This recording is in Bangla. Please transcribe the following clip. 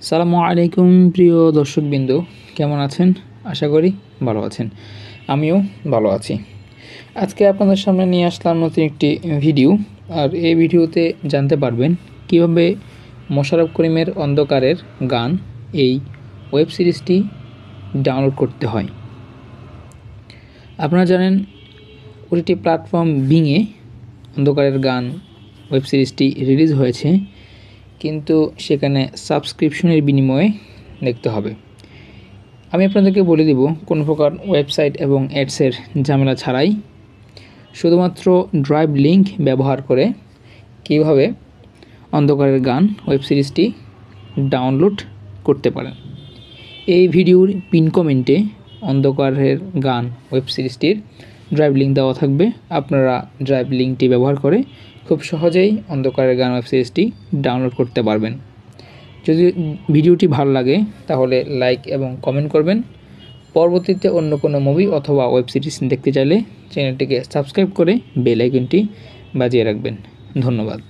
সালামু আলাইকুম প্রিয় দর্শকবৃন্দ, কেমন আছেন? আশা করি ভালো আছেন। আমিও ভালো আছি। আজকে আপনাদের সামনে নিয়ে আসলাম নতুন একটি ভিডিও। আর এই ভিডিওতে জানতে পারবেন কিভাবে মোশাররফ করিমের অন্ধকারের গান এই ওয়েব সিরিজটি ডাউনলোড করতে হয়। আপনারা জানেন ওটিটি প্ল্যাটফর্ম বিংয়ে অন্ধকারের গান ওয়েব সিরিজটি রিলিজ হয়েছে, কিন্তু সেখানে সাবস্ক্রিপশনের বিনিময়ে দেখতে হবে। আমি আপনাদেরকে বলে দিব কোনো প্রকার ওয়েবসাইট এবং অ্যাডসের ঝামেলা ছাড়াই শুধুমাত্র ড্রাইভ লিঙ্ক ব্যবহার করে কীভাবে অন্ধকারের গান ওয়েব সিরিজটি ডাউনলোড করতে পারেন। এই ভিডিওর পিন কমেন্টে অন্ধকারের গান ওয়েব সিরিজটির ড্রাইভ লিঙ্ক দেওয়া থাকবে। আপনারা ড্রাইভ লিঙ্কটি ব্যবহার করে খুব সহজেই অন্ধকারের গান ওয়েব সিরিজটি ডাউনলোড করতে পারবেন। যদি ভিডিওটি ভালো লাগে তাহলে লাইক এবং কমেন্ট করবেন। পরবর্তীতে অন্য কোনো মুভি অথবা ওয়েব সিরিজ দেখতে চাইলে চ্যানেলটিকে সাবস্ক্রাইব করে বেল আইকনটি বাজিয়ে রাখবেন। ধন্যবাদ।